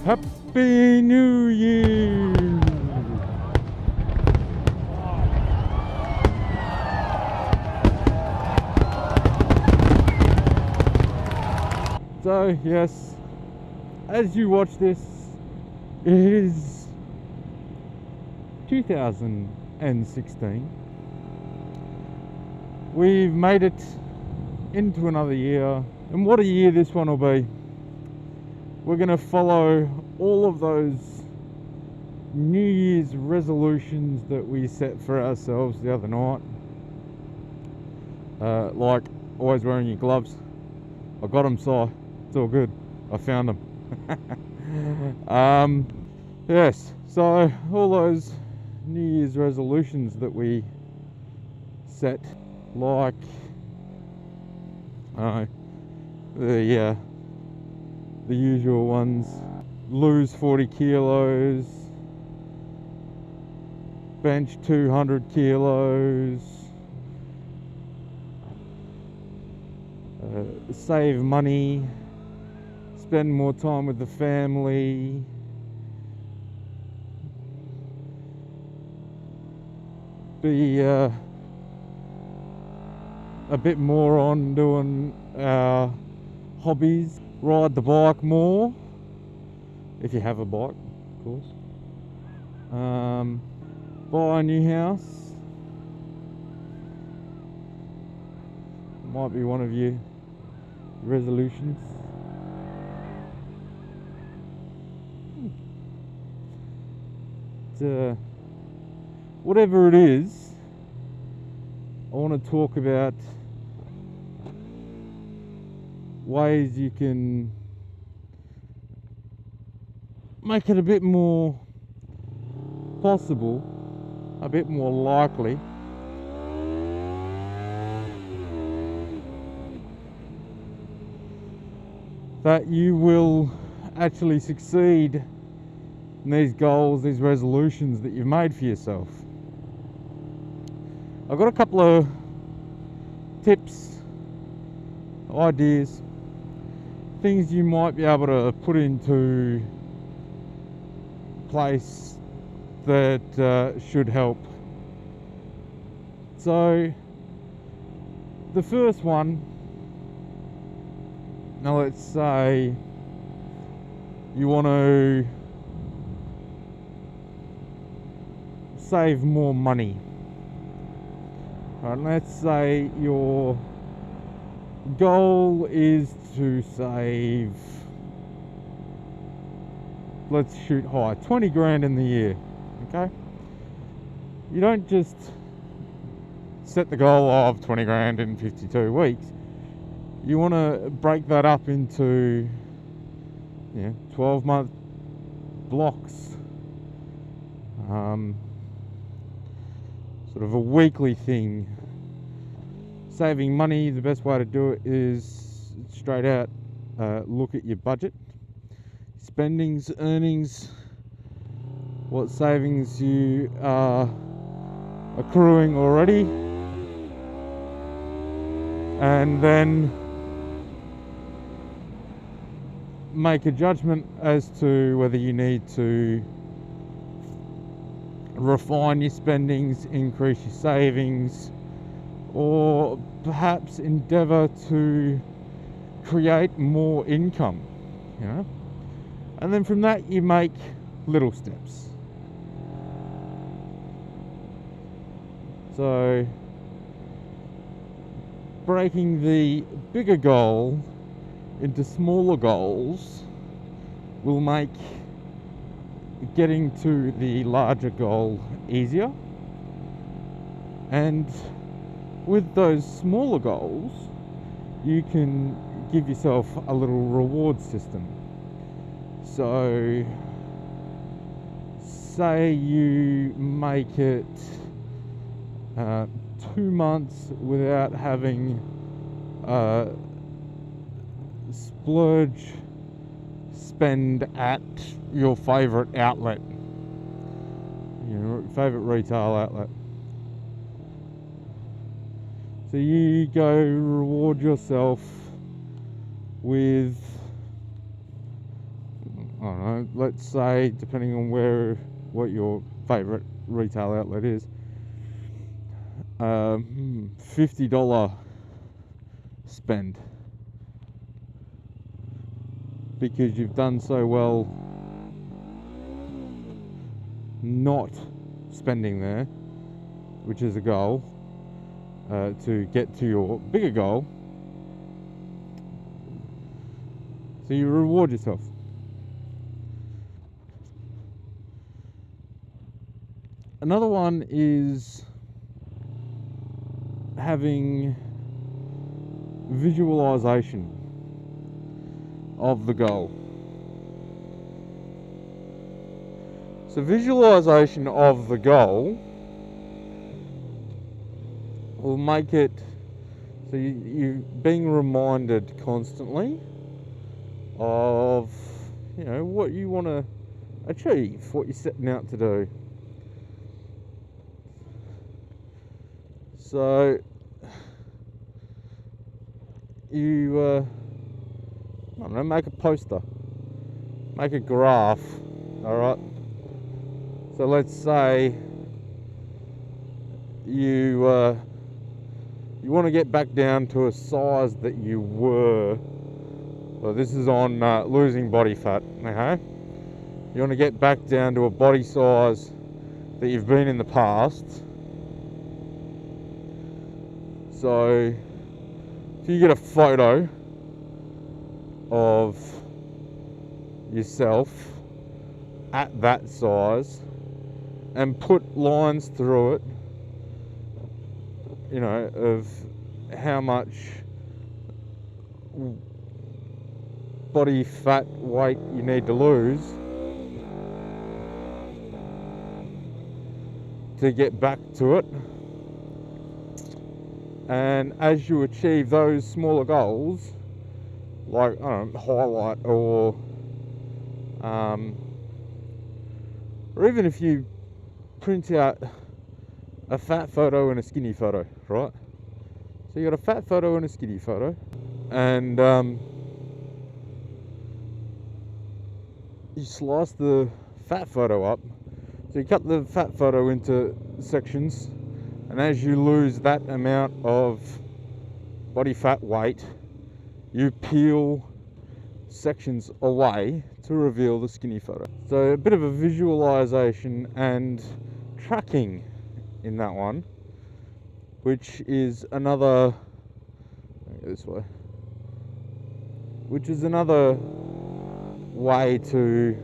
Happy New Year! So, yes, as you watch this, it is 2016. We've made it into another year, and what a year this one will be. We're going to follow all of those New Year's resolutions that we set for ourselves the other night. Like always wearing your gloves. I got them, so it's all good. I found them. Yes, so all those New Year's resolutions that we set, like the usual ones: lose 40 kilos, bench 200 kilos, save money, spend more time with the family, be a bit more on doing our hobbies, ride the bike more, if you have a bike, of course, buy a new house. Might be one of your resolutions. Whatever it is, I want to talk about ways you can make it a bit more possible, a bit more likely that you will actually succeed in these goals, these resolutions that you've made for yourself. I've got a couple of tips, ideas, things you might be able to put into place that should help. So the first one, now let's say you want to save more money. Right, let's say your goal is to save, let's shoot high, 20 grand in the year, okay? You don't just set the goal of 20 grand in 52 weeks. You want to break that up into 12-month blocks, sort of a weekly thing. Saving money, the best way to do it is straight out look at your budget, spendings, earnings, what savings you are accruing already, and then make a judgment as to whether you need to refine your spendings, increase your savings, or perhaps endeavour to create more income, and then from that you make little steps. So breaking the bigger goal into smaller goals will make getting to the larger goal easier, and with those smaller goals you can give yourself a little reward system. So say you make it 2 months without having splurge spend at your favourite outlet, your favourite retail outlet. So you go reward yourself with, I don't know, let's say, depending on what your favourite retail outlet is, $50 spend, because you've done so well not spending there, which is a goal, to get to your bigger goal. So you reward yourself. Another one is having visualization of the goal. So visualization of the goal will make it so you being reminded constantly of, you know, what you want to achieve, what you're setting out to do. So you I don't know, make a poster, make a graph. All right, so let's say you want to get back down to a size that you were. Well, this is on losing body fat, okay? You want to get back down to a body size that you've been in the past. So if you get a photo of yourself at that size and put lines through it, you know, of how much body fat weight you need to lose to get back to it. And as you achieve those smaller goals, like, I don't know, highlight, or even if you print out a fat photo and a skinny photo, right? So you got a fat photo and a skinny photo, and you slice the fat photo up. So you cut the fat photo into sections, and as you lose that amount of body fat weight, you peel sections away to reveal the skinny photo. So a bit of a visualization and tracking in that one, which is another, this way, which is another way to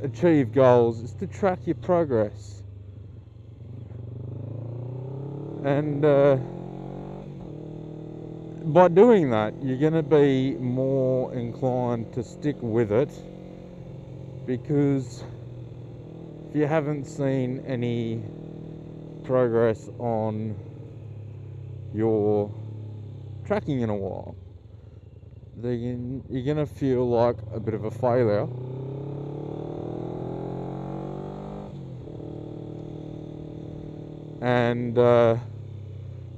achieve goals, is to track your progress. And by doing that, you're going to be more inclined to stick with it, because if you haven't seen any progress on your tracking in a while, then you're going to feel like a bit of a failure. And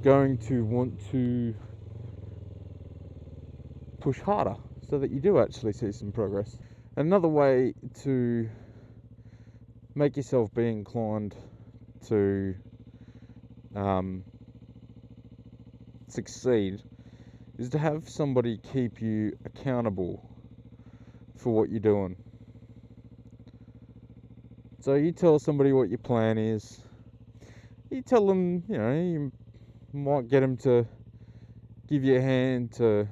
going to want to push harder so that you do actually see some progress. Another way to make yourself be inclined to succeed is to have somebody keep you accountable for what you're doing. So you tell somebody what your plan is. You tell them, you know, you might get them to give you a hand to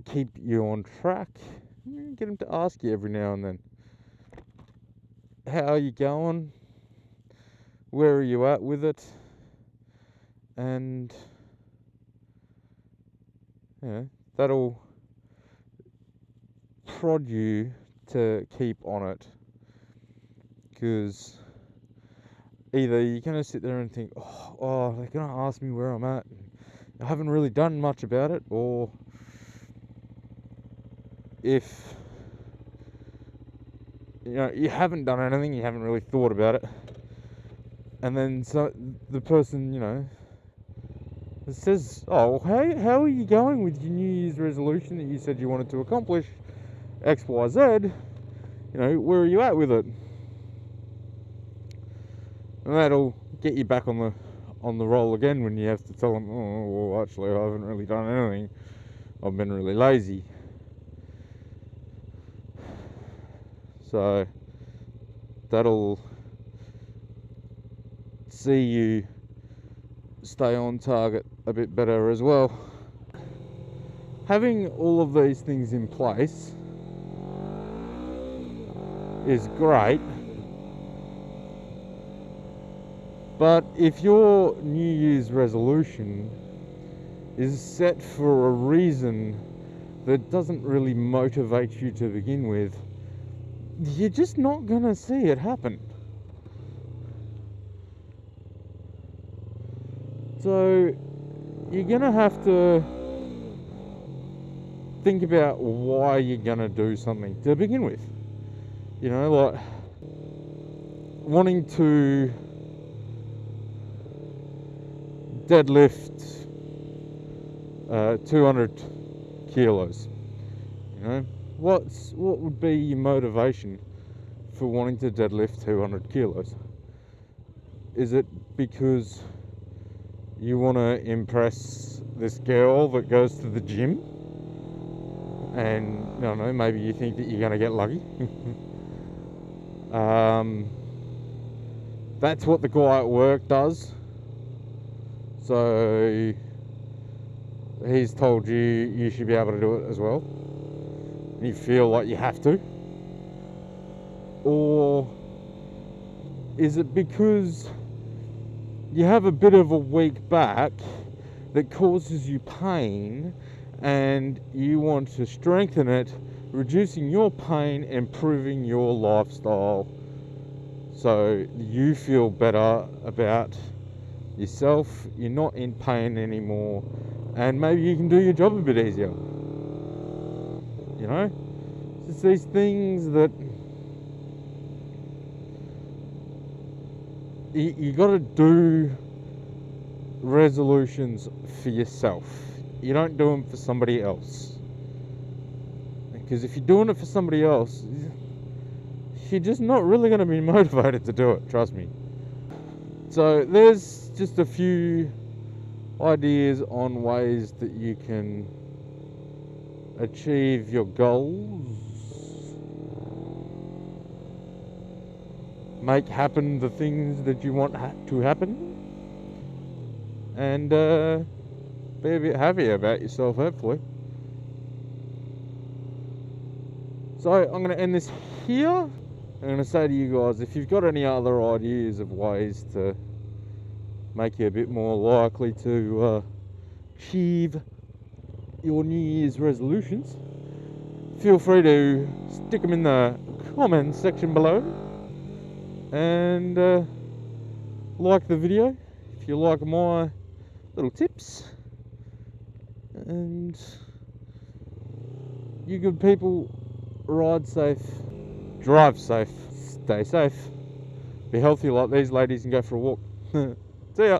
keep you on track. Get them to ask you every now and then, how are you going? Where are you at with it? And you know, that'll prod you to keep on it, because either you're going to sit there and think, oh, they're going to ask me where I'm at, and I haven't really done much about it, or if you know you haven't done anything, you haven't really thought about it, and then so the person, you know, It says, oh, how are you going with your New Year's resolution that you said you wanted to accomplish X, Y, Z? You know, where are you at with it? And that'll get you back on the roll again when you have to tell them, oh, well, actually, I haven't really done anything. I've been really lazy. So that'll see you stay on target a bit better as well. Having all of these things in place is great, but if your New Year's resolution is set for a reason that doesn't really motivate you to begin with, you're just not gonna see it happen. So you're gonna have to think about why you're gonna do something to begin with. You know, like wanting to deadlift 200 kilos. You know, what would be your motivation for wanting to deadlift 200 kilos? Is it because you want to impress this girl that goes to the gym, and I don't know, maybe you think that you're going to get lucky? That's what the guy at work does, so he's told you should be able to do it as well, and you feel like you have to? Or is it because you have a bit of a weak back that causes you pain and you want to strengthen it, reducing your pain, improving your lifestyle so you feel better about yourself, you're not in pain anymore, and maybe you can do your job a bit easier? You know, it's these things that you got to do resolutions for yourself. You don't do them for somebody else, because if you're doing it for somebody else, you're just not really going to be motivated to do it, trust me. So there's just a few ideas on ways that you can achieve your goals, make happen the things that you want to happen, and be a bit happier about yourself, hopefully. So I'm going to end this here. I'm going to say to you guys, if you've got any other ideas of ways to make you a bit more likely to achieve your New Year's resolutions, feel free to stick them in the comments section below, and like the video if you like my little tips. And you good people, ride safe, drive safe, stay safe, be healthy like these ladies, and go for a walk. See ya.